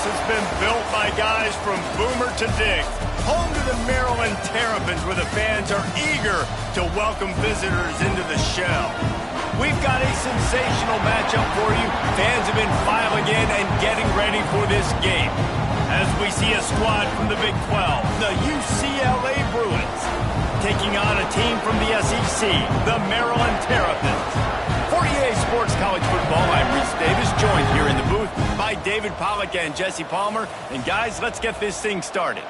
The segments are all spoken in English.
has been built by guys from Boomer to Dig. Home to the Maryland Terrapins, where the fans are eager to welcome visitors into the shell. We've got a sensational matchup for you. Fans have been filing in and getting ready for this game. As we see a squad from the Big 12, the UCLA Bruins, taking on a team from the SEC, the Maryland Terrapins. For EA Sports College Football, I'm Reese Davis, joined here in the booth by David Pollack and Jesse Palmer. And guys, let's get this thing started.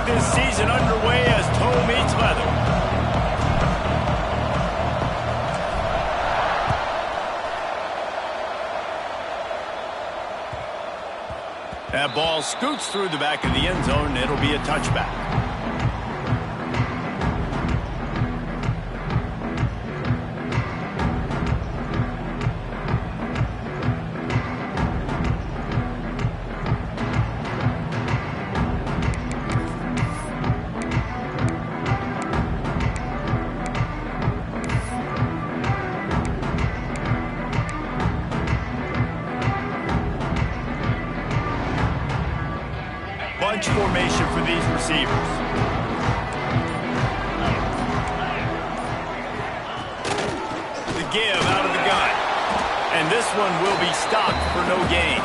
This season underway as toe meets leather. That ball scoots through the back of the end zone, and it'll be a touchback. Bunch formation for these receivers. The give out of the gun. And this one will be stopped for no gain.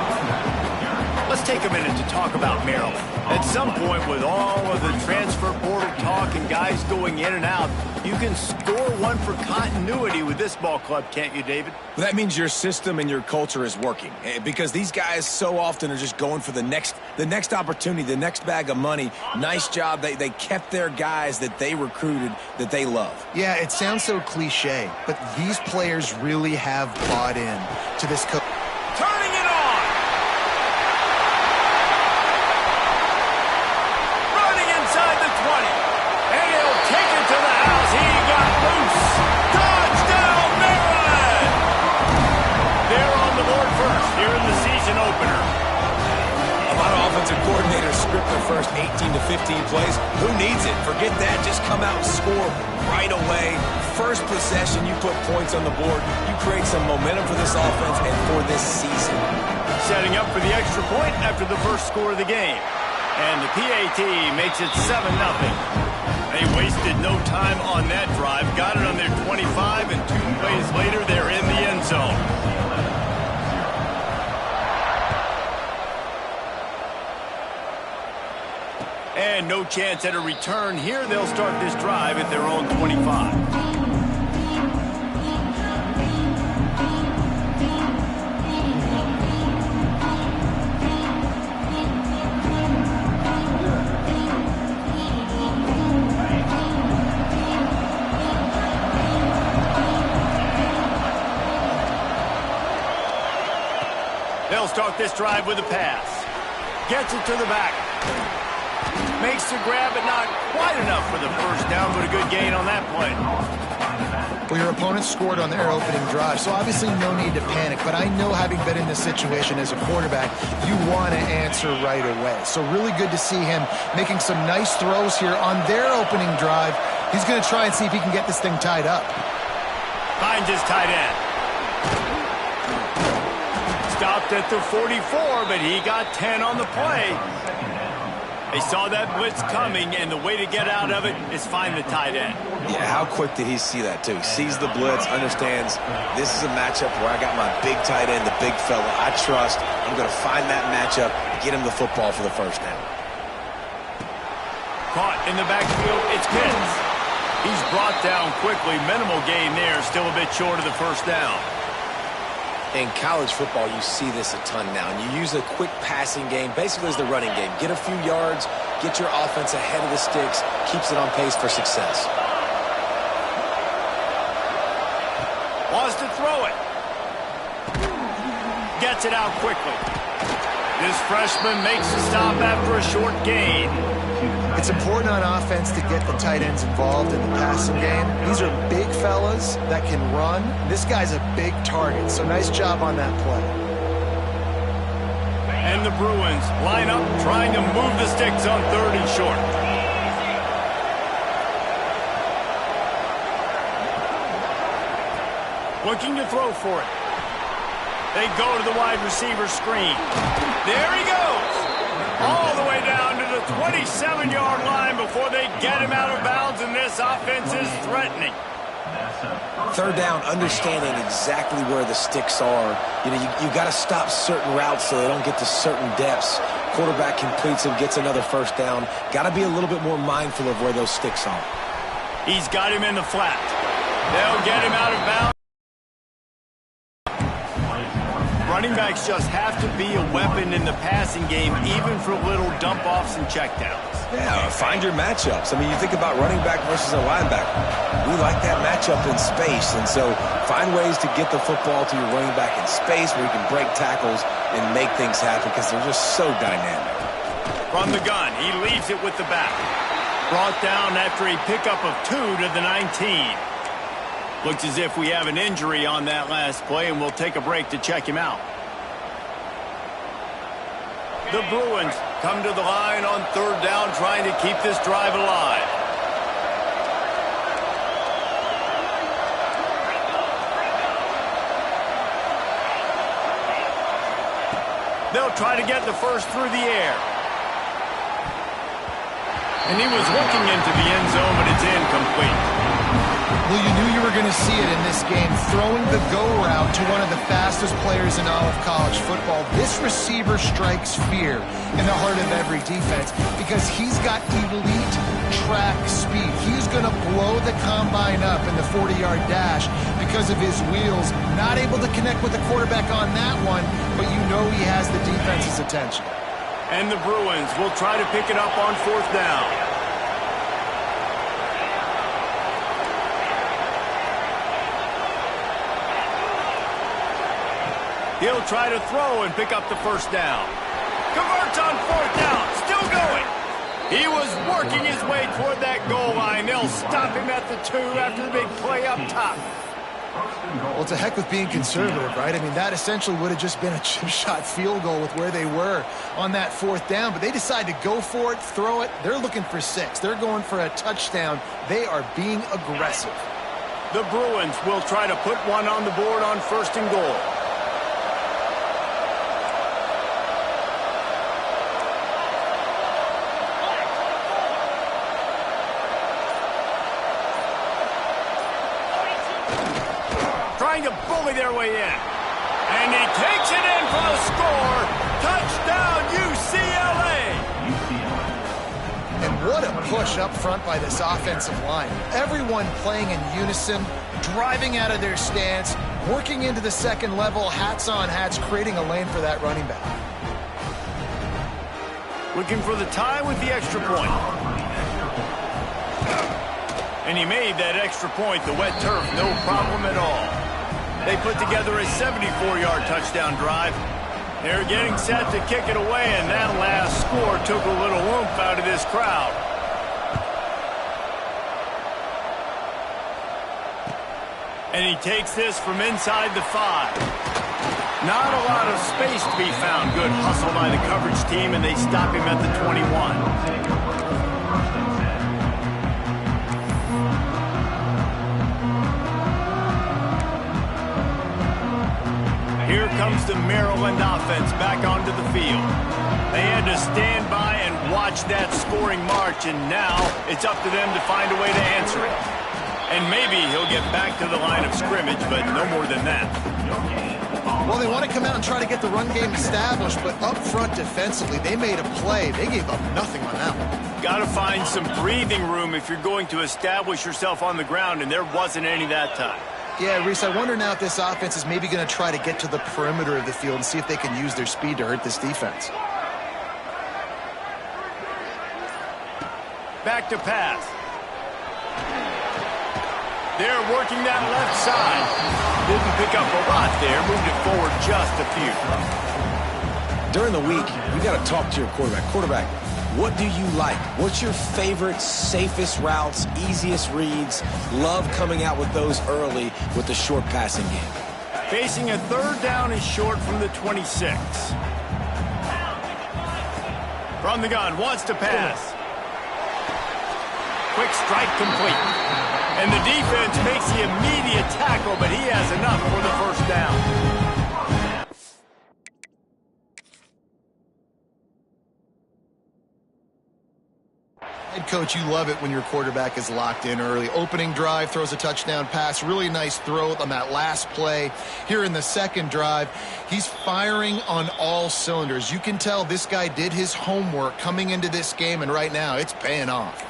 Let's take a minute to talk about Maryland. At some point, with all of the transfer portal talk and guys going in and out, you can score one for continuity with this ball club, can't you, David? Well, that means your system and your culture is working, because these guys so often are just going for the next opportunity, the next bag of money. Nice job. They kept their guys that they recruited, that they love. Yeah, it sounds so cliche, but these players really have bought in to this coach. Turning it on! Running inside the 20. And he'll take it to the house. He got loose. Touchdown, Maryland! They're on the board first here in the season opener. A lot of offensive coordinators script their first 18 to 15 plays. Who needs it? Forget that. Just come out and score right away. First possession, you put points on the board. You create some momentum for this offense and for this season. Setting up for the extra point after the first score of the game. And the PAT makes it 7-0. They wasted no time on that drive. Got it on their 25, and 2 plays later, they're in the end zone. And no chance at a return here. They'll start this drive at their own 25. They'll start this drive with a pass. Gets it to the back. Makes the grab, but not quite enough for the first down, but a good gain on that play. Well, your opponent scored on their opening drive, so obviously no need to panic. But I know, having been in this situation as a quarterback, you want to answer right away. So really good to see him making some nice throws here on their opening drive. He's going to try and see if he can get this thing tied up. Finds his tight end. Stopped at the 44, but he got 10 on the play. They saw that blitz coming, and the way to get out of it is find the tight end. Yeah, how quick did he see that, too? He sees the blitz, understands this is a matchup where I got my big tight end, the big fella I trust. I'm going to find that matchup and get him the football for the first down. Caught in the backfield, it's Pitts. He's brought down quickly. Minimal gain there, still a bit short of the first down. In college football, you see this a ton now. And you use a quick passing game, basically as the running game. Get a few yards, get your offense ahead of the sticks, keeps it on pace for success. Wants to throw it. Gets it out quickly. This freshman makes the stop after a short gain. It's important on offense to get the tight ends involved in the passing game. These are big fellas that can run. This guy's a big target, so nice job on that play. And the Bruins line up trying to move the sticks on 3rd and short. Looking to throw for it. They go to the wide receiver screen. There he goes. All the way down to the 27-yard line before they get him out of bounds, and this offense is threatening. 3rd down, understanding exactly where the sticks are. You know, you got to stop certain routes so they don't get to certain depths. Quarterback completes them, gets another 1st down. Got to be a little bit more mindful of where those sticks are. He's got him in the flat. They'll get him out of bounds. Running backs just have to be a weapon in the passing game, even for little dump-offs and checkdowns. Yeah, find your matchups. I mean, you think about running back versus a linebacker. We like that matchup in space, and so find ways to get the football to your running back in space where you can break tackles and make things happen because they're just so dynamic. From the gun, he leaves it with the back. Brought down after a pickup of 2 to the 19. Looks as if we have an injury on that last play, and we'll take a break to check him out. The Bruins come to the line on 3rd down, trying to keep this drive alive. They'll try to get the first through the air. And he was looking into the end zone, but it's incomplete. Well, you knew you were going to see it in this game, throwing the go route to one of the fastest players in all of college football. This receiver strikes fear in the heart of every defense because he's got elite track speed. He's going to blow the combine up in the 40-yard dash because of his wheels. Not able to connect with the quarterback on that one, but you know he has the defense's attention. And the Bruins will try to pick it up on 4th down. He'll try to throw and pick up the 1st down. Converts on 4th down. Still going. He was working his way toward that goal line. They'll stop him at the 2 after the big play up top. Well, it's a heck with being conservative, right? I mean, that essentially would have just been a chip shot field goal with where they were on that 4th down. But they decide to go for it, throw it. They're looking for 6. They're going for a touchdown. They are being aggressive. The Bruins will try to put one on the board on 1st and goal. Trying to bully their way in. And he takes it in for the score. Touchdown, UCLA. And what a push up front by this offensive line. Everyone playing in unison, driving out of their stance, working into the 2nd level, hats on hats, creating a lane for that running back. Looking for the tie with the extra point. And he made that extra point, the wet turf, no problem at all. They put together a 74-yard touchdown drive. They're getting set to kick it away, and that last score took a little oomph out of this crowd. And he takes this from inside the 5. Not a lot of space to be found. Good hustle by the coverage team, and they stop him at the 21. Here comes the Maryland offense back onto the field. They had to stand by and watch that scoring march, and now it's up to them to find a way to answer it. And maybe he'll get back to the line of scrimmage, but no more than that. Well, they want to come out and try to get the run game established, but up front defensively, they made a play. They gave up nothing on that one. Got to find some breathing room if you're going to establish yourself on the ground, and there wasn't any that time. Yeah, Reese, I wonder now if this offense is maybe going to try to get to the perimeter of the field and see if they can use their speed to hurt this defense. Back to pass. They're working that left side. Didn't pick up a lot there, moved it forward just a few. During the week, you got to talk to your quarterback. Quarterback, what do you like? What's your favorite, safest routes, easiest reads? Love coming out with those early with the short passing game. Facing a third down and short from the 26. From the gun, wants to pass. Quick strike complete. And the defense makes the immediate tackle, but he has enough for the first down. Head coach, you love it when your quarterback is locked in early. Opening drive, throws a touchdown pass. Really nice throw on that last play. Here in the second drive, he's firing on all cylinders. You can tell this guy did his homework coming into this game, and right now it's paying off.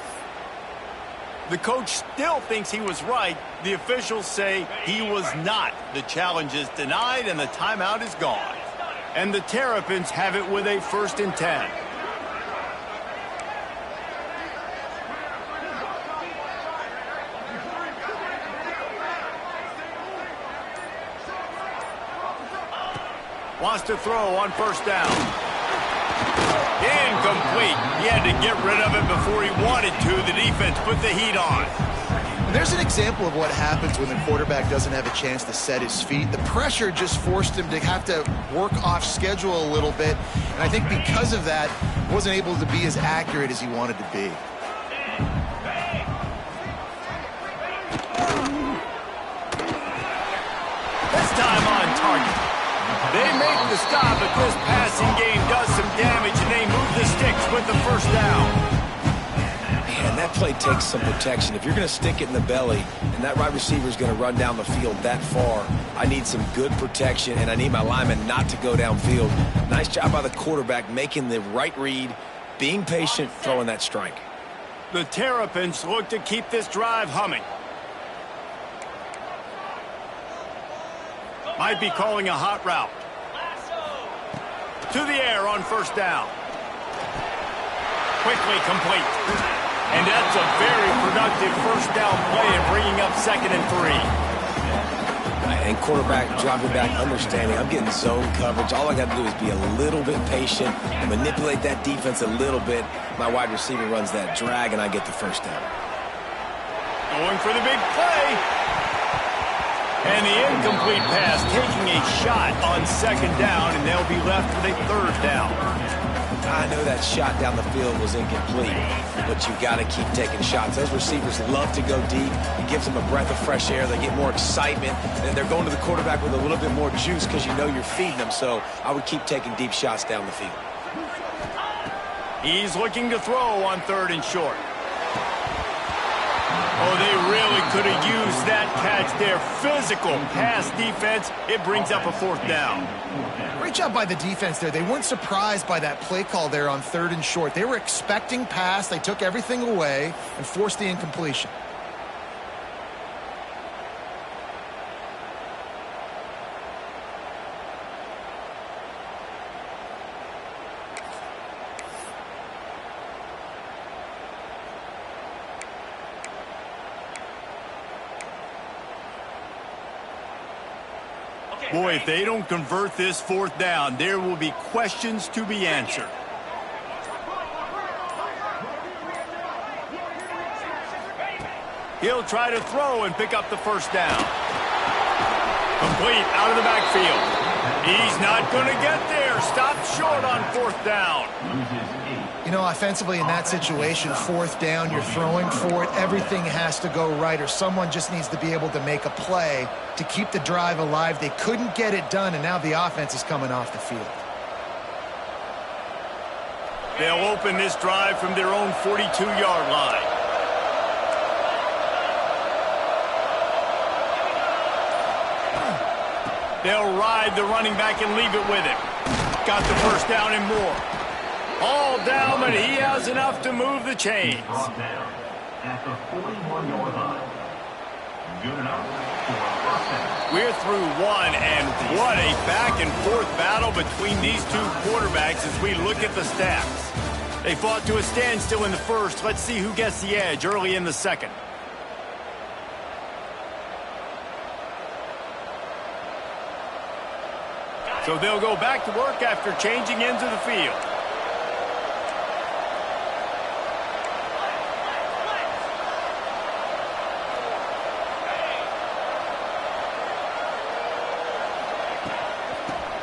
The coach still thinks he was right. The officials say he was not. The challenge is denied, and the timeout is gone. And the Terrapins have it with a 1st and 10. Wants to throw on 1st down. Incomplete. He had to get rid of it before he wanted to. The defense put the heat on. There's an example of what happens when the quarterback doesn't have a chance to set his feet. The pressure just forced him to have to work off schedule a little bit. And I think because of that, wasn't able to be as accurate as he wanted to be. This time on target. They make the stop, but this passing game does some damage, and they move the sticks with the 1st down. Man, that play takes some protection. If you're going to stick it in the belly and that right receiver is going to run down the field that far, I need some good protection, and I need my lineman not to go downfield. Nice job by the quarterback making the right read, being patient, throwing that strike. The Terrapins look to keep this drive humming. Might be calling a hot route. To the air on 1st down. Quickly complete. And that's a very productive 1st down play and bringing up 2nd and 3. And quarterback dropping back, understanding I'm getting zone coverage. All I got to do is be a little bit patient and manipulate that defense a little bit. My wide receiver runs that drag, and I get the 1st down. Going for the big play. And the incomplete pass, taking a shot on 2nd down, and they'll be left with a 3rd down. I know that shot down the field was incomplete, but you got to keep taking shots. Those receivers love to go deep. It gives them a breath of fresh air. They get more excitement, and they're going to the quarterback with a little bit more juice because you know you're feeding them. So I would keep taking deep shots down the field. He's looking to throw on 3rd and short. Oh, they really could have used that catch there. Physical pass defense. It brings up a 4th down. Great job by the defense there. They weren't surprised by that play call there on 3rd and short. They were expecting pass. They took everything away and forced the incompletion. Boy, if they don't convert this 4th down, there will be questions to be answered. He'll try to throw and pick up the 1st down. Complete out of the backfield. He's not going to get there. Stopped short on 4th down. You know, offensively in that situation, 4th down, you're throwing for it. Everything has to go right, or someone just needs to be able to make a play to keep the drive alive. They couldn't get it done, and now the offense is coming off the field. They'll open this drive from their own 42-yard line. They'll ride the running back and leave it with him. Got the 1st down and more. All down, but he has enough to move the chains. At the 41-yard line. Good enough for a 1st down. We're through 1, and what a back-and-forth battle between these two quarterbacks as we look at the stats. They fought to a standstill in the 1st. Let's see who gets the edge early in the 2nd. So they'll go back to work after changing into the field.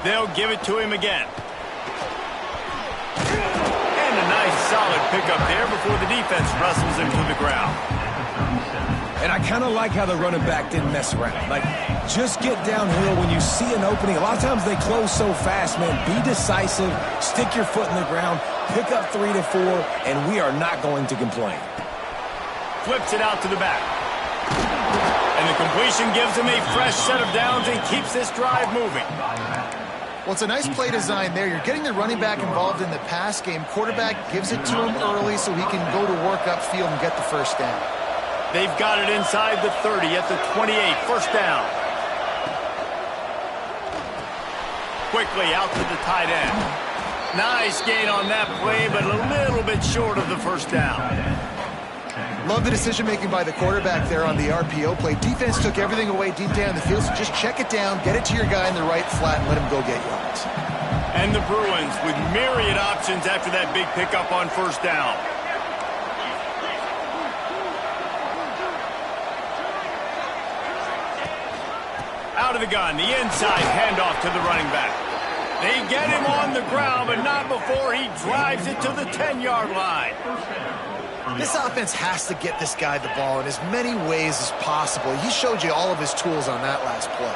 They'll give it to him again. And a nice solid pickup there before the defense wrestles him to the ground. And I kind of like how the running back didn't mess around. Like, just get downhill when you see an opening. A lot of times they close so fast, man. Be decisive, stick your foot in the ground, pick up 3 to 4, and we are not going to complain. Flips it out to the back. And the completion gives him a fresh set of downs and keeps this drive moving. Well, it's a nice play design there. You're getting the running back involved in the pass game. Quarterback gives it to him early so he can go to work upfield and get the first down. They've got it inside the 30 at the 28. First down. Quickly out to the tight end. Nice gain on that play, but a little bit short of the first down. Love the decision-making by the quarterback there on the RPO play. Defense took everything away deep down the field, so just check it down, get it to your guy in the right flat, and let him go get yards. And the Bruins with myriad options after that big pickup on first down. Out of the gun, the inside handoff to the running back. They get him on the ground, but not before he drives it to the 10-yard line. This offense has to get this guy the ball in as many ways as possible. He showed you all of his tools on that last play.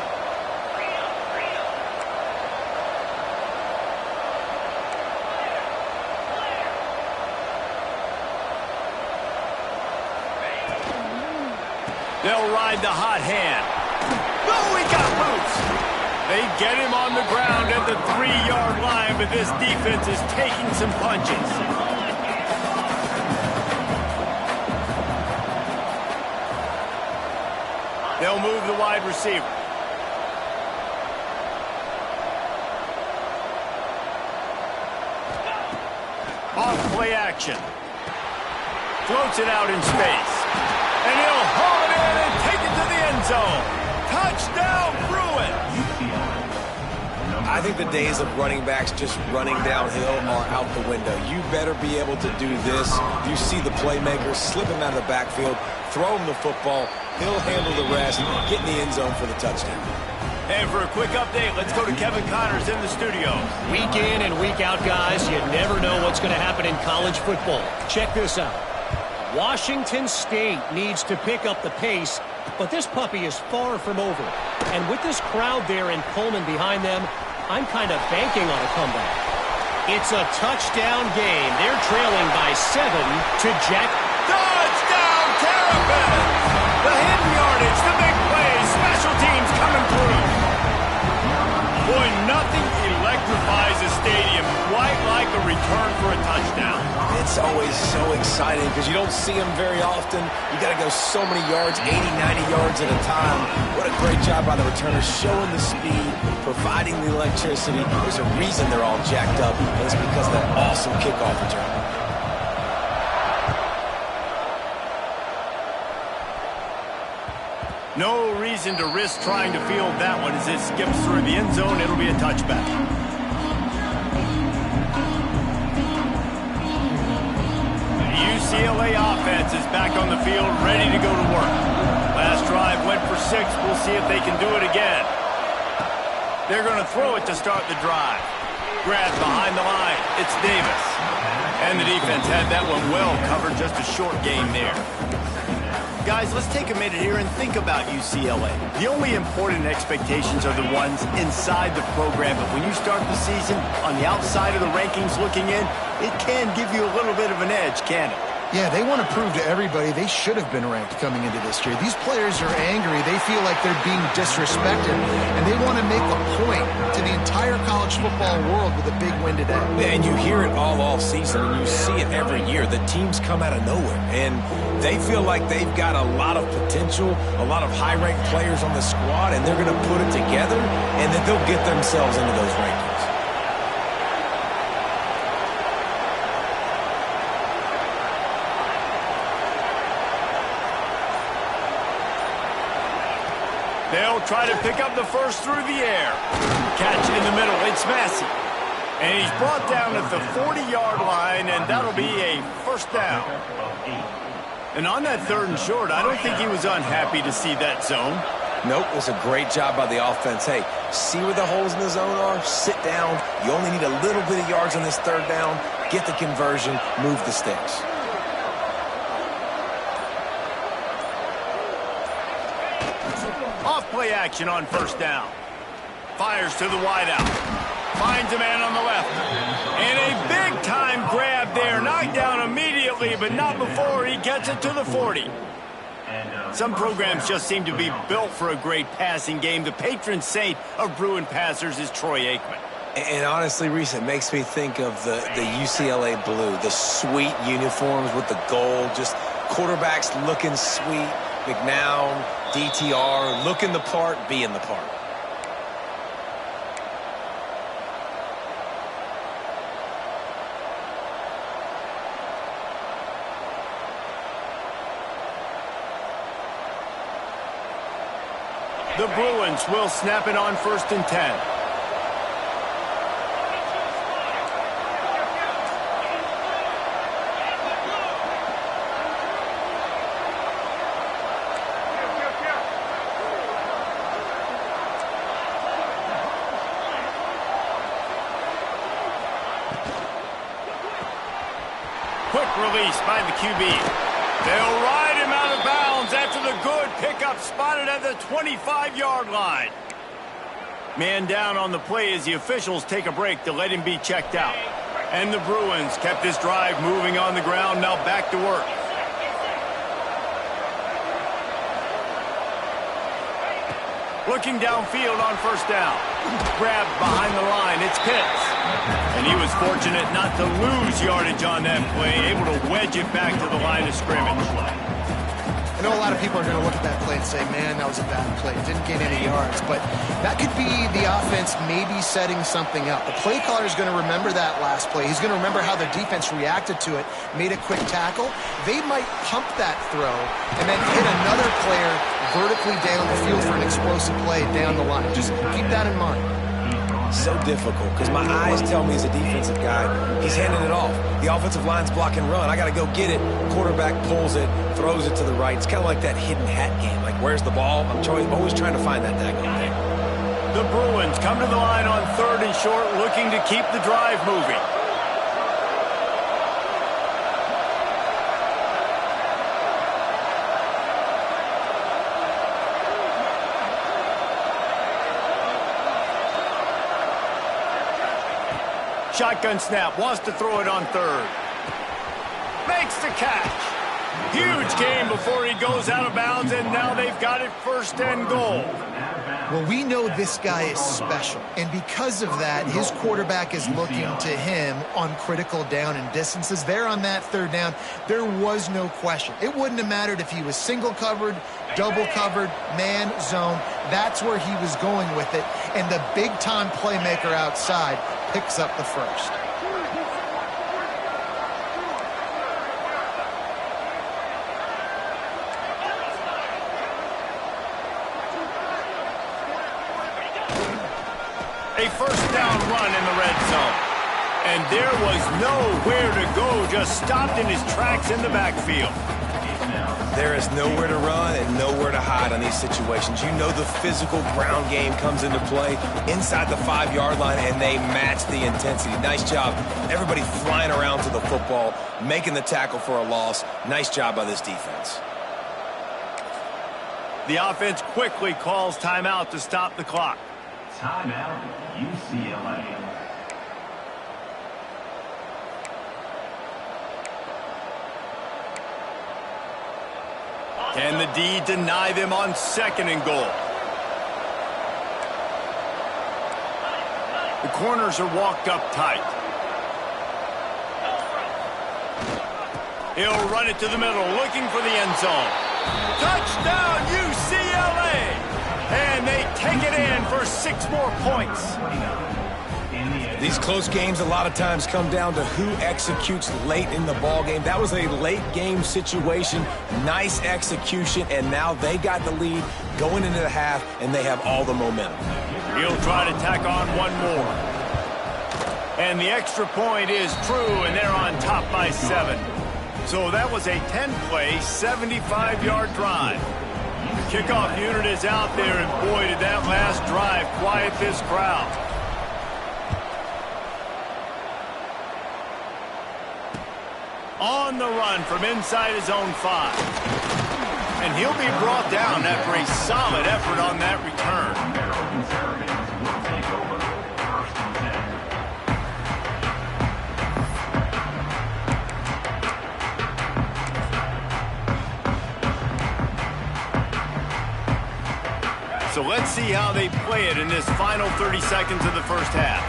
They'll ride the hot hand. Oh, he got loose. They get him on the ground at the 3-yard line, but this defense is taking some punches. They'll move the wide receiver. Off play action. Floats it out in space. And he'll haul it in and take it to the end zone. Touchdown, Bruins! I think the days of running backs just running downhill are out the window. You better be able to do this. You see the playmaker, slip him out of the backfield, throw him the football. He'll handle the rest, get in the end zone for the touchdown. And for a quick update, let's go to Kevin Connors in the studio. Week in and week out, guys, you never know what's going to happen in college football. Check this out. Washington State needs to pick up the pace, but this puppy is far from over. And with this crowd there in Pullman behind them, I'm kind of banking on a comeback. It's a touchdown game. They're trailing by 7 to Jack. Touchdown, Terrapins! The hidden yardage, the big plays, special teams coming through. Boy, nothing electrifies a stadium quite like a return for a touchdown. It's always so exciting because you don't see them very often. You got to go so many yards, 80, 90 yards at a time. What a great job by the returners, showing the speed, providing the electricity. There's a reason they're all jacked up, and it's because of that awesome kickoff return. No reason to risk trying to field that one as it skips through the end zone. It'll be a touchback. The UCLA offense is back on the field, ready to go to work. Last drive went for 6. We'll see if they can do it again. They're going to throw it to start the drive. Grab behind the line. It's Davis. And the defense had that one well covered. Just a short gain there. Guys, let's take a minute here and think about UCLA. The only important expectations are the ones inside the program, but when you start the season on the outside of the rankings looking in, it can give you a little bit of an edge, can it? Yeah, they want to prove to everybody they should have been ranked coming into this year. These players are angry. They feel like they're being disrespected, and they want to make a point to the entire college football world with a big win today. And you hear it all season, and you see it every year. The teams come out of nowhere, and they feel like they've got a lot of potential, a lot of high-ranked players on the squad, and they're going to put it together, and then they'll get themselves into those rankings. They'll try to pick up the first through the air. Catch in the middle. It's Massey. And he's brought down at the 40-yard line, and that'll be a first down. And on that 3rd and short, I don't think he was unhappy to see that zone. Nope, it was a great job by the offense. Hey, see where the holes in the zone are? Sit down. You only need a little bit of yards on this 3rd down. Get the conversion. Move the sticks. Off play action on first down. Fires to the wideout. Finds a man on the left. And a big-time grab there. Knocked down immediately, but not before he gets it to the 40. Some programs just seem to be built for a great passing game. The patron saint of Bruin passers is Troy Aikman. And honestly, Reese, it makes me think of the UCLA blue, the sweet uniforms with the gold, just quarterbacks looking sweet. McNown, DTR, looking the part, being the part. The Bruins will snap it on 1st and 10. Quick release by the QB. They'll ride him out of bounds after the good pickup spotted at the 25-yard line. Man down on the play as the officials take a break to let him be checked out. And the Bruins kept this drive moving on the ground, now back to work. Looking downfield on first down. Grabbed behind the line, it's Pitts. And he was fortunate not to lose yardage on that play, able to wedge it back to the line of scrimmage. I know a lot of people are going to look at that play and say, man, that was a bad play. Didn't gain any yards. But that could be the offense maybe setting something up. The play caller is going to remember that last play. He's going to remember how the defense reacted to it, made a quick tackle. They might pump that throw and then hit another player vertically down the field for an explosive play down the line. Just keep that in mind. So difficult because my eyes tell me as a defensive guy, he's handing it off. The offensive line's block and run. I got to go get it. Quarterback pulls it, throws it to the right. It's kind of like that hidden hat game. Like, where's the ball? I'm always trying to find that daggone thing. The Bruins come to the line on 3rd and short, looking to keep the drive moving. Shotgun snap, wants to throw it on 3rd. Makes the catch. Huge game before he goes out of bounds, and now they've got it 1st and goal. Well, we know this guy is special, and because of that, his quarterback is looking to him on critical down and distances. There on that 3rd down, there was no question. It wouldn't have mattered if he was single covered, double covered, man, zone. That's where he was going with it, and the big-time playmaker outside picks up the first. A first down run in the red zone. And there was nowhere to go, just stopped in his tracks in the backfield. There is nowhere to run and nowhere to hide on these situations. You know the physical ground game comes into play inside the 5-yard line, and they match the intensity. Nice job. Everybody flying around to the football, making the tackle for a loss. Nice job by this defense. The offense quickly calls timeout to stop the clock. Timeout, UCLA. Can the D deny them on 2nd and goal? The corners are walked up tight. He'll run it to the middle, looking for the end zone. Touchdown, UCLA! And they take it in for 6 more points. These close games a lot of times come down to who executes late in the ball game. That was a late game situation, nice execution, and now they got the lead going into the half, and they have all the momentum. He'll try to tack on one more. And the extra point is true, and they're on top by 7. So that was a 10-play, 75-yard drive. The kickoff unit is out there, and boy, did that last drive quiet this crowd. On the run from inside his own 5. And he'll be brought down after a solid effort on that return. So let's see how they play it in this final 30 seconds of the first half.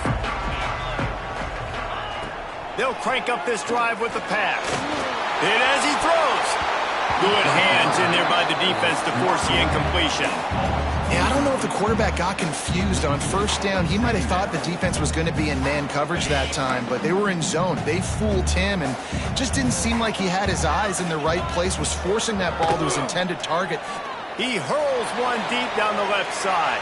They'll crank up this drive with the pass. Hit as he throws. Good hands in there by the defense to force the incompletion. Yeah, I don't know if the quarterback got confused on first down. He might have thought the defense was going to be in man coverage that time, but they were in zone. They fooled him and just didn't seem like he had his eyes in the right place, was forcing that ball to his intended target. He hurls one deep down the left side.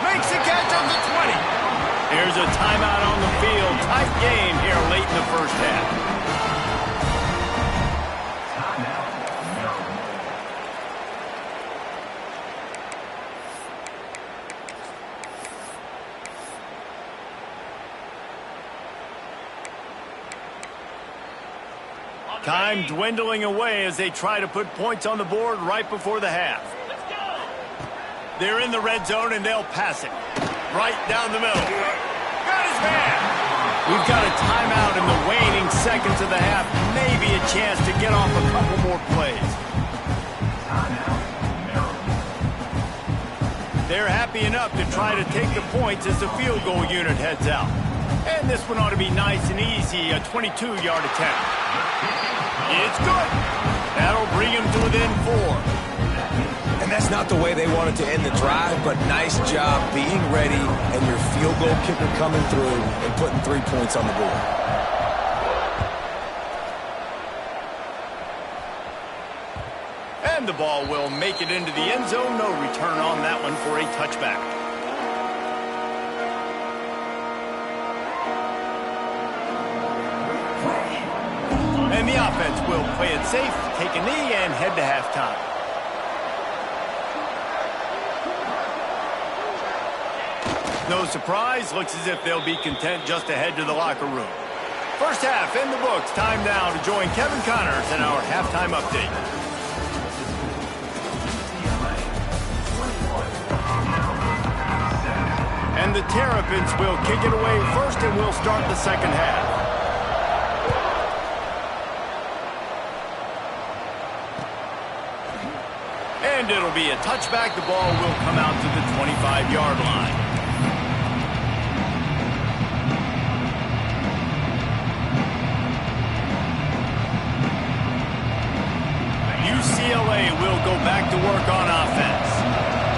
Makes the catch on the 20. There's a timeout on the field. Tight game here late in the first half. Time dwindling away as they try to put points on the board right before the half. They're in the red zone and they'll pass it. Right down the middle. Got his man. We've got a timeout in the waning seconds of the half. Maybe a chance to get off a couple more plays. They're happy enough to try to take the points as the field goal unit heads out. And this one ought to be nice and easy, a 22-yard attempt. It's good. That'll bring him to within 4. And that's not the way they wanted to end the drive, but nice job being ready and your field goal kicker coming through and putting 3 points on the board. And the ball will make it into the end zone. No return on that one for a touchback. And the offense will play it safe, take a knee, and head to halftime. No surprise, looks as if they'll be content just to head to the locker room. First half in the books. Time now to join Kevin Connors in our halftime update. And the Terrapins will kick it away first, and we'll start the second half. And it'll be a touchback. The ball will come out to the 25-yard line. UCLA will go back to work on offense.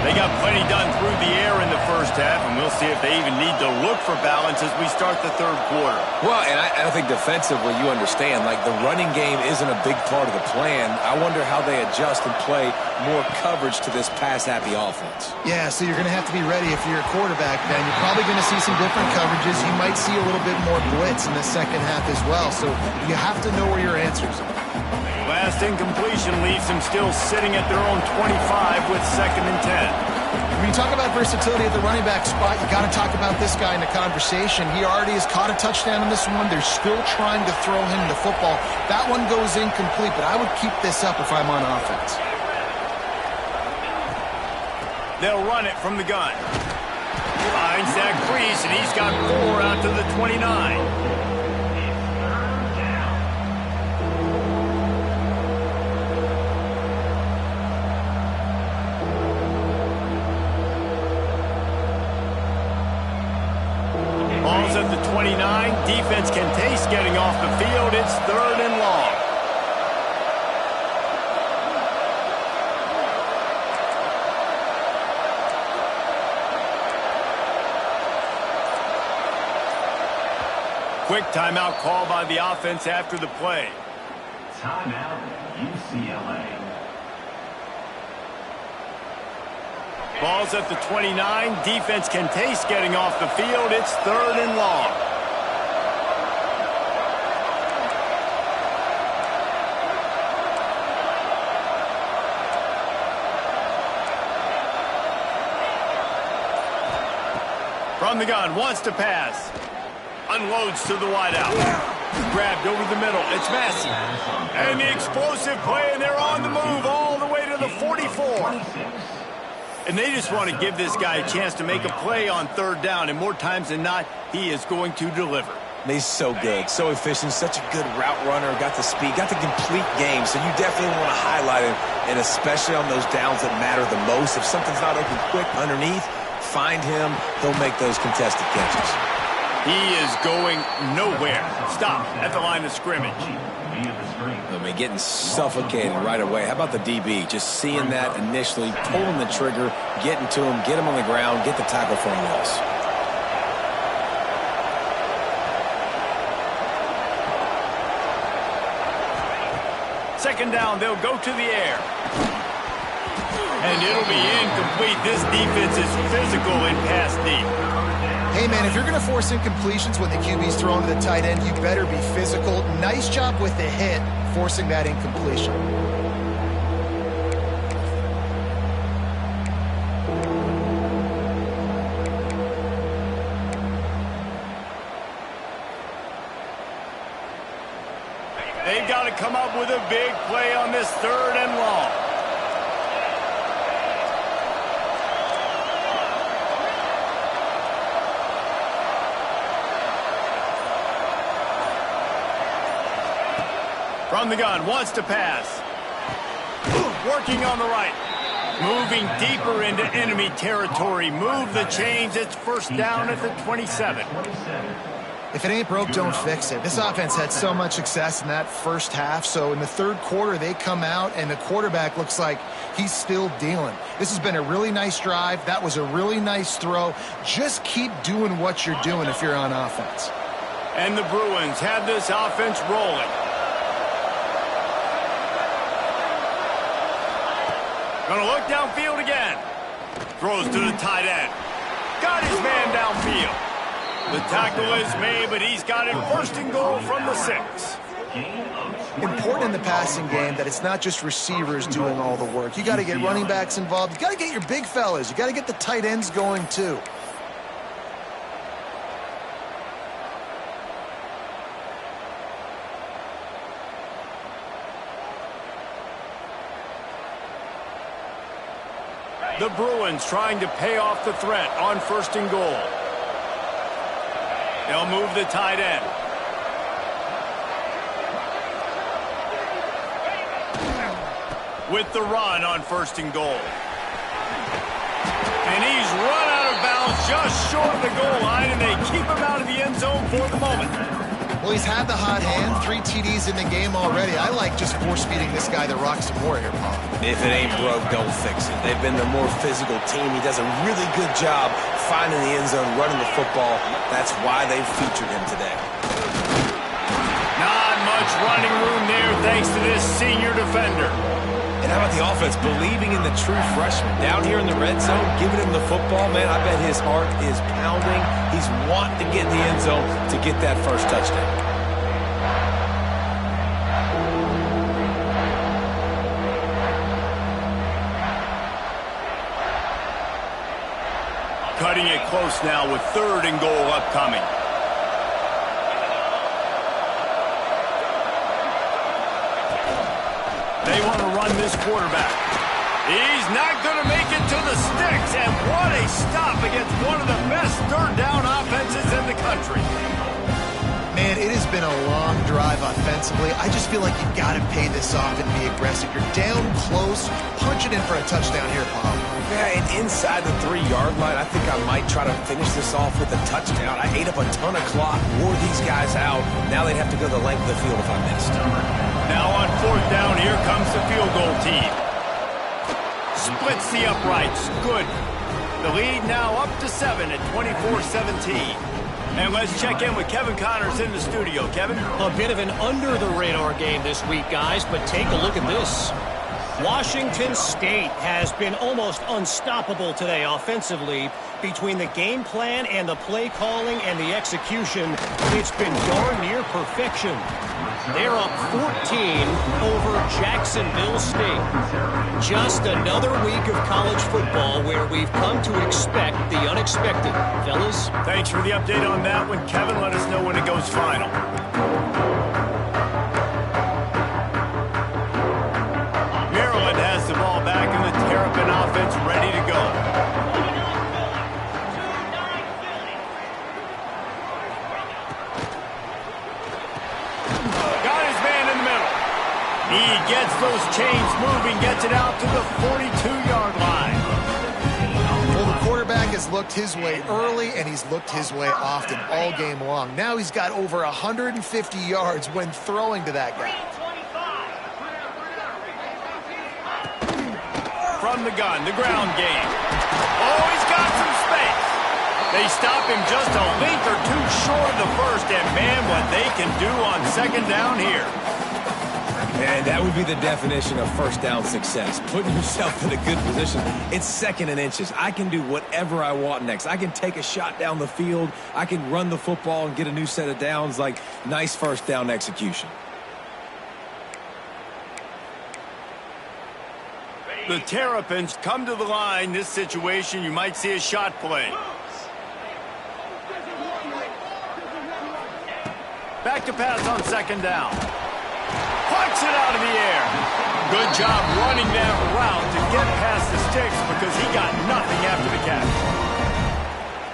They got plenty done through the air in the first half, and we'll see if they even need to look for balance as we start the third quarter. Well, and I think defensively you understand, like the running game isn't a big part of the plan. I wonder how they adjust and play more coverage to this pass-happy offense. Yeah, so you're going to have to be ready if you're a quarterback, Ben. You're probably going to see some different coverages. You might see a little bit more blitz in the second half as well, so you have to know where your answers are. Last incompletion leaves them still sitting at their own 25 with 2nd and 10. When you talk about versatility at the running back spot, you got to talk about this guy in the conversation. He already has caught a touchdown in this one. They're still trying to throw him the football. That one goes incomplete, but I would keep this up if I'm on offense. They'll run it from the gun. Finds that crease, and he's got 4 out to the 29. Ball's at the 29. Defense can taste getting off the field. It's 3rd and long. Quick timeout call by the offense after the play. Timeout, UCLA. Ball's at the 29. Defense can taste getting off the field. It's 3rd and long. From the gun, wants to pass. Unloads to the wideout. Grabbed over the middle. It's Massey. And the explosive play, and they're on the move all the way to the 44. And they just want to give this guy a chance to make a play on 3rd down, and more times than not, he is going to deliver. He's so good, so efficient, such a good route runner, got the speed, got the complete game, so you definitely want to highlight him, and especially on those downs that matter the most. If something's not open quick underneath, find him, he'll make those contested catches. He is going nowhere. Stop at the line of scrimmage. I mean, getting suffocated right away. How about the DB? Just seeing that initially, pulling the trigger, getting to him, get him on the ground, get the tackle for a loss. Second down, they'll go to the air. And it'll be incomplete. This defense is physical in pass deep. Hey, man, if you're going to force incompletions when the QB's throwing to the tight end, you better be physical. Nice job with the hit, forcing that incompletion. They've got to come up with a big play on this 3rd and long. From the gun, wants to pass. Working on the right. Moving deeper into enemy territory. Move the chains. It's 1st down at the 27. If it ain't broke, don't fix it. This offense had so much success in that first half, so in the 3rd quarter, they come out, and the quarterback looks like he's still dealing. This has been a really nice drive. That was a really nice throw. Just keep doing what you're doing if you're on offense. And the Bruins have this offense rolling. Gonna look downfield again. Throws to the tight end. Got his man downfield. The tackle is made, but he's got it 1st and goal from the 6. Important in the passing game that it's not just receivers doing all the work. You got to get running backs involved. You got to get your big fellas. You got to get the tight ends going too. The Bruins trying to pay off the threat on 1st and goal. They'll move the tight end. With the run on 1st and goal. And he's run out of bounds just short of the goal line, and they keep him out of the end zone for the moment. Well, he's had the hot hand, 3 TDs in the game already. I like just force-feeding this guy the rock some more here, Paul. If it ain't broke, don't fix it. They've been the more physical team. He does a really good job finding the end zone, running the football. That's why they've featured him today. Not much running room there thanks to this senior defender. And how about the offense believing in the true freshman? Down here in the red zone, giving him the football, man, I bet his heart is pounding. He's wanting to get in the end zone to get that 1st touchdown. Cutting it close now with 3rd and goal upcoming. They want to run this quarterback. He's not going to make it to the sticks, and what a stop against one of the best 3rd down offenses in the country. Man, it has been a long drive offensively. I just feel like you've got to pay this off and be aggressive. You're down close. Punch it in for a touchdown here, Paul. Yeah, and inside the 3-yard line, I think I might try to finish this off with a touchdown. I ate up a ton of clock, wore these guys out. Now they'd have to go the length of the field if I missed. Now on 4th down, here comes the field goal team. Splits the uprights. Good. The lead now up to 7 at 24-17. And let's check in with Kevin Connors in the studio. Kevin? A bit of an under-the-radar game this week, guys, but take a look at this. Washington State has been almost unstoppable today offensively. Between the game plan and the play calling and the execution, it's been darn near perfection. They're up 14 over Jacksonville State. Just another week of college football where we've come to expect the unexpected. Fellas? Thanks for the update on that one, Kevin. Let us know when it goes final. Maryland has the ball back and the Terrapin offense ready to go. He gets those chains moving, gets it out to the 42-yard line. Well, the quarterback has looked his way early, and he's looked his way often all game long. Now he's got over 150 yards when throwing to that guy. From the gun, the ground game. Oh, he's got some space. They stop him just a length or two short of the first, and man, what they can do on second down here. And that would be the definition of first down success. Putting yourself in a good position. It's second and inches. I can do whatever I want next. I can take a shot down the field. I can run the football and get a new set of downs. Like, nice first down execution. The Terrapins come to the line. This situation, you might see a shot play. Back to pass on second down. Punts it out of the air. Good job running that route to get past the sticks because he got nothing after the catch.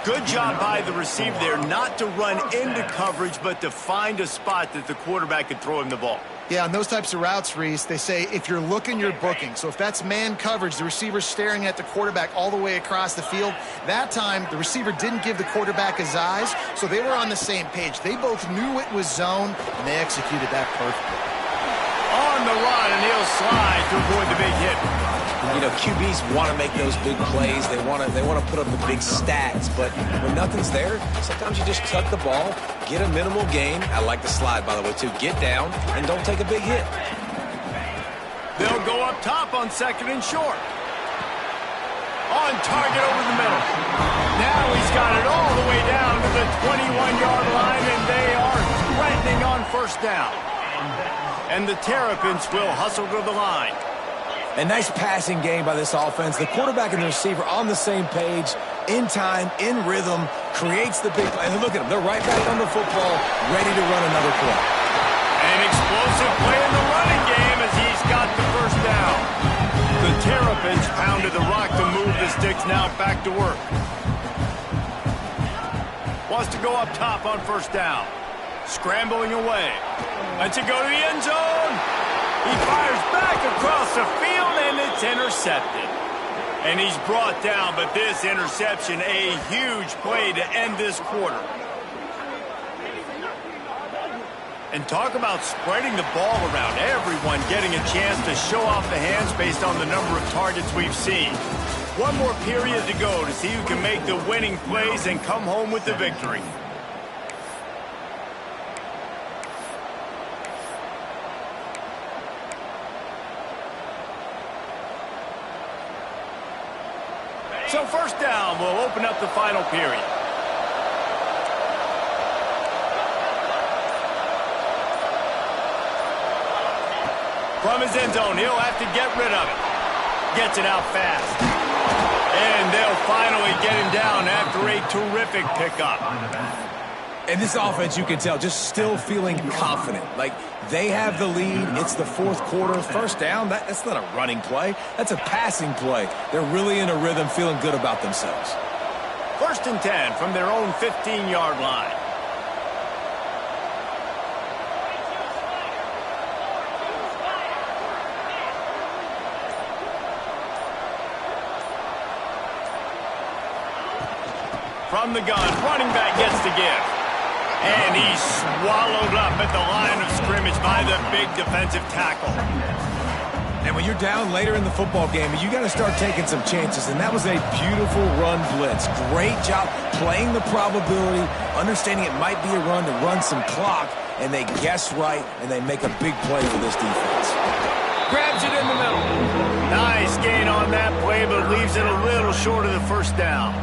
Good job by the receiver there not to run into coverage but to find a spot that the quarterback could throw him the ball. Yeah, on those types of routes, Reese, they say if you're looking, you're booking. So if that's man coverage, the receiver's staring at the quarterback all the way across the field. That time, the receiver didn't give the quarterback his eyes, so they were on the same page. They both knew it was zone, and they executed that perfectly. On the run, and he'll slide to avoid the big hit. You know, QBs want to make those big plays. They want to put up the big stats. But when nothing's there, sometimes you just tuck the ball, get a minimal gain. I like the slide, by the way, too. Get down and don't take a big hit. They'll go up top on second and short. On target over the middle. Now he's got it all the way down to the 21-yard line, and they are threatening on first down. And the Terrapins will hustle to the line. A nice passing game by this offense. The quarterback and the receiver on the same page, in time, in rhythm, creates the big play. And look at them. They're right back on the football, ready to run another play. An explosive play in the running game as he's got the first down. The Terrapins pounded the rock to move the sticks, now back to work. Wants to go up top on first down. Scrambling away. Lets it go to the end zone. He fires back across the field, and it's intercepted. And he's brought down, but this interception, a huge play to end this quarter. And talk about spreading the ball around. Everyone getting a chance to show off the hands based on the number of targets we've seen. One more period to go to see who can make the winning plays and come home with the victory. So first down will open up the final period. From his end zone, he'll have to get rid of it. Gets it out fast. And they'll finally get him down after a terrific pickup. And this offense, you can tell, just still feeling confident. Like, they have the lead. It's the fourth quarter. First down, that's not a running play. That's a passing play. They're really in a rhythm, feeling good about themselves. First and 10 from their own 15-yard line. From the gun, running back gets the give. And he's swallowed up at the line of scrimmage by the big defensive tackle. And when you're down later in the football game, you got to start taking some chances. And that was a beautiful run blitz. Great job playing the probability, understanding it might be a run to run some clock, and they guess right, and they make a big play for this defense. Grabs it in the middle. Nice gain on that play, but leaves it a little short of the first down.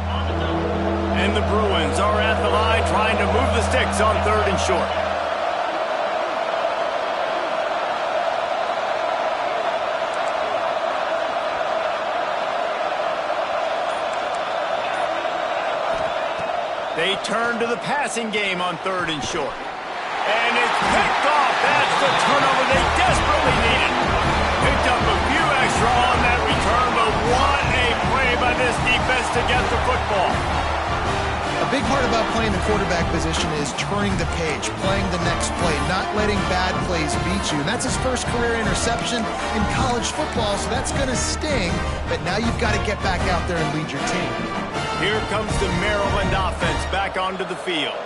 And the Bruins are at the line trying to move the sticks on 3rd and short. They turn to the passing game on 3rd and short. And it's picked off. That's the turnover they desperately needed. Picked up a few extra on that return, but what a play by this defense to get the football. A big part about playing the quarterback position is turning the page, playing the next play, not letting bad plays beat you. And that's his first career interception in college football, so that's going to sting. But now you've got to get back out there and lead your team. Here comes the Maryland offense back onto the field.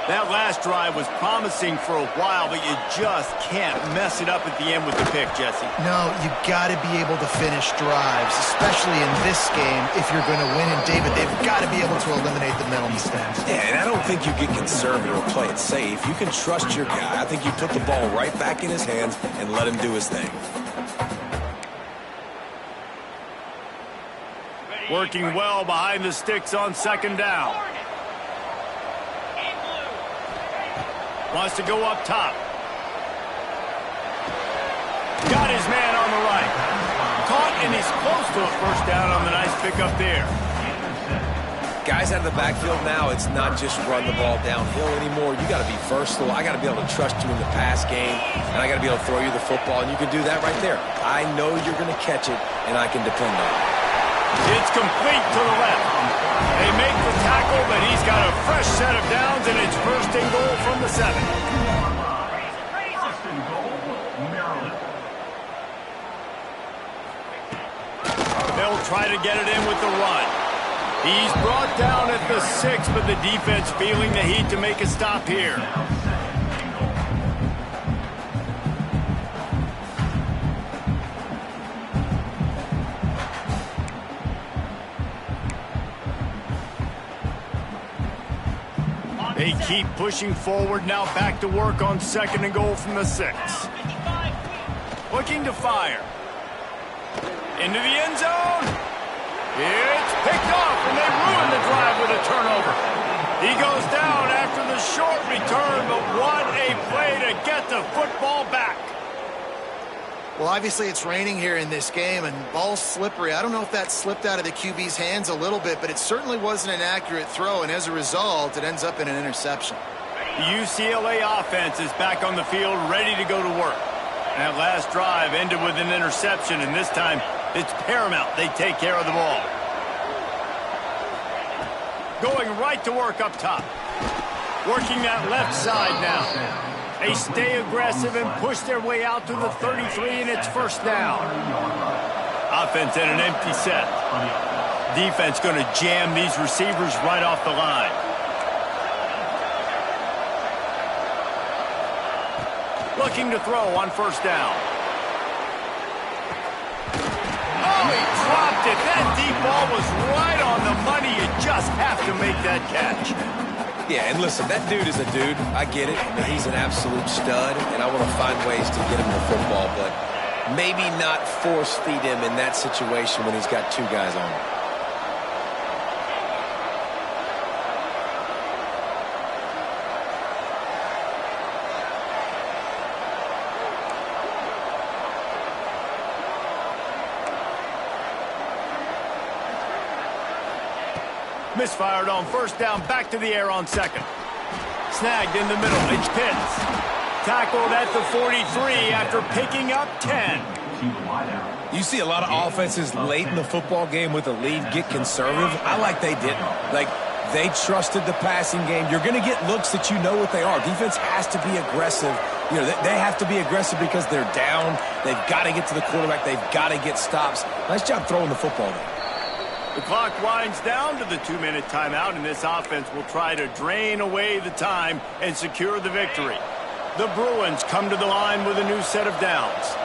That last drive was promising for a while, but you just can't mess it up at the end with the pick, Jesse. No, you got to be able to finish drives, especially in this game if you're going to win. And David, they've got to be able to eliminate the mental mistakes. Yeah, and I don't think you get conservative or play it safe. You can trust your guy. I think you put the ball right back in his hands and let him do his thing. Working well behind the sticks on 2nd down. Wants to go up top. Got his man on the right. Caught, and he's close to a first down on the nice pickup there. Guys out of the backfield now, it's not just run the ball downhill anymore. You got to be versatile. I got to be able to trust you in the pass game, and I got to be able to throw you the football, and you can do that right there. I know you're going to catch it, and I can depend on it. It's complete to the left. They make the tackle, but he's got a fresh set of downs, and it's 1st and goal from the 7. They'll try to get it in with the run. He's brought down at the 6, but the defense feeling the heat to make a stop here. They keep pushing forward, now back to work on 2nd and goal from the 6. Looking to fire. Into the end zone. It's picked off, and they ruin the drive with a turnover. He goes down after the short return, but what a play to get the football back. Well, obviously it's raining here in this game, and ball's slippery. I don't know if that slipped out of the QB's hands a little bit, but it certainly wasn't an accurate throw, and as a result, it ends up in an interception. The UCLA offense is back on the field, ready to go to work. That last drive ended with an interception, and this time it's paramount they take care of the ball. Going right to work up top. Working that left side now. They stay aggressive and push their way out to the 33, and it's 1st down. Offense in an empty set. Defense going to jam these receivers right off the line. Looking to throw on 1st down. Oh, he dropped it. That deep ball was right on the money. You just have to make that catch. Yeah, and listen, that dude is a dude. I get it. I mean, he's an absolute stud, and I want to find ways to get him the football, but maybe not force feed him in that situation when he's got 2 guys on him. Misfired on 1st down, back to the air on 2nd. Snagged in the middle, it's Pitts. Tackled at the 43 after picking up 10. You see a lot of offenses late in the football game with a lead get conservative. I like they didn't. Like, they trusted the passing game. You're going to get looks that you know what they are. Defense has to be aggressive. You know, they have to be aggressive because they're down. They've got to get to the quarterback. They've got to get stops. Nice job throwing the football there. The clock winds down to the 2-minute timeout, and this offense will try to drain away the time and secure the victory. The Bruins come to the line with a new set of downs.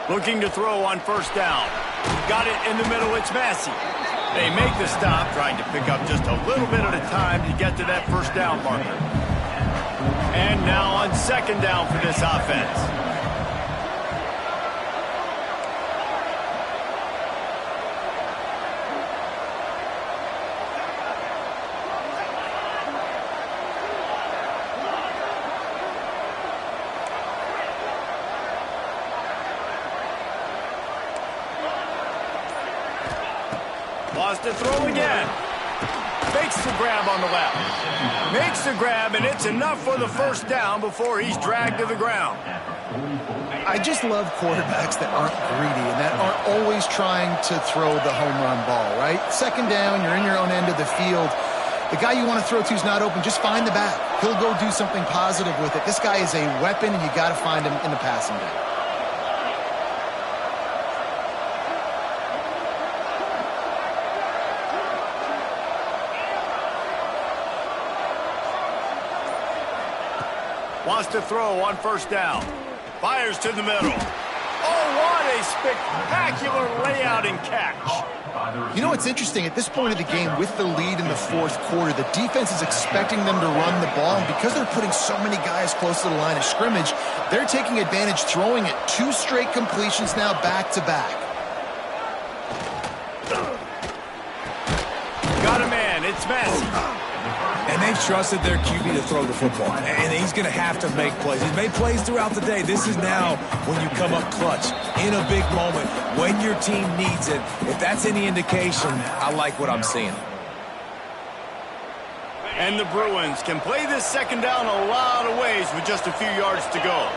Looking to throw on first down. Got it in the middle. It's Massey. They make the stop, trying to pick up just a little bit at a time to get to that first down marker. And now on second down for this offense. Lost to throw again. Makes the grab on the left. Makes the grab, and it's enough for the first down before he's dragged to the ground. I just love quarterbacks that aren't greedy and that aren't always trying to throw the home run ball, right? Second down, you're in your own end of the field. The guy you want to throw to is not open. Just find the back. He'll go do something positive with it. This guy is a weapon, and you got to find him in the passing game. Wants to throw on first down. Fires to the middle. Oh, what a spectacular layout and catch. You know what's interesting? At this point of the game, with the lead in the fourth quarter, the defense is expecting them to run the ball. And because they're putting so many guys close to the line of scrimmage, they're taking advantage, throwing it. 2 straight completions now back-to-back. Got a man. It's Massey. And they've trusted their QB to throw the football. And he's going to have to make plays. He's made plays throughout the day. This is now when you come up clutch in a big moment when your team needs it. If that's any indication, I like what I'm seeing. And the Bruins can play this second down a lot of ways with just a few yards to go.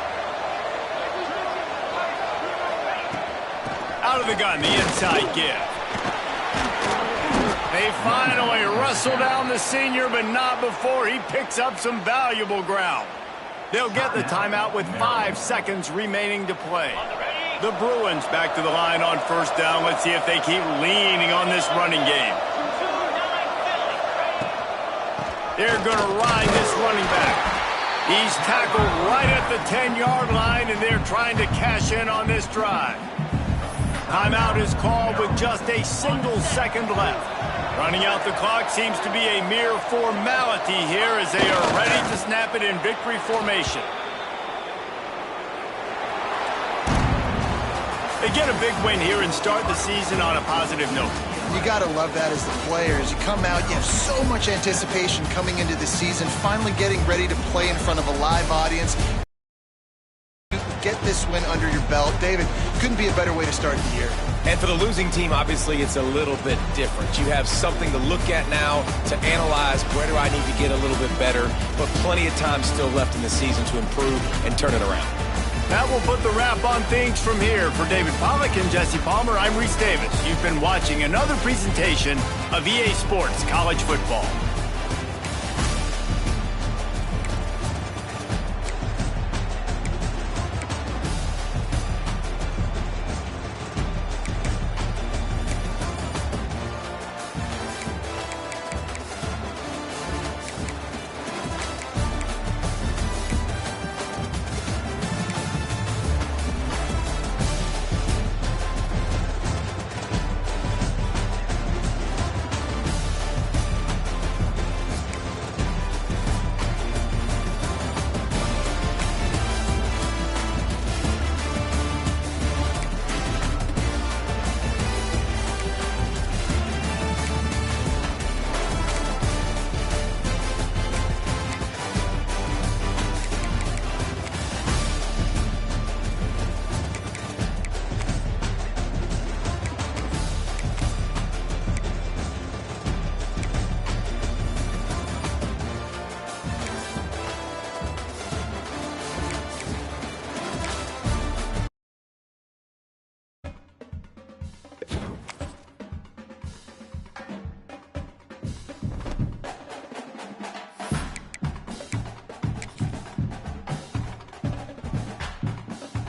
Out of the gun, the inside give. They finally wrestle down the senior, but not before he picks up some valuable ground. They'll get the timeout with 5 seconds remaining to play. The Bruins back to the line on first down. Let's see if they keep leaning on this running game. They're going to ride this running back. He's tackled right at the 10-yard line, and they're trying to cash in on this drive. Timeout is called with just a single second left. Running out the clock seems to be a mere formality here as they are ready to snap it in victory formation. They get a big win here and start the season on a positive note. You got to love that as the players. You come out, you have so much anticipation coming into the season, finally getting ready to play in front of a live audience. Get this win under your belt. David, couldn't be a better way to start the year. And for the losing team, obviously, it's a little bit different. You have something to look at now, to analyze where do I need to get a little bit better, but plenty of time still left in the season to improve and turn it around. That will put the wrap on things from here. For David Pollack and Jesse Palmer, I'm Reese Davis. You've been watching another presentation of EA Sports College Football.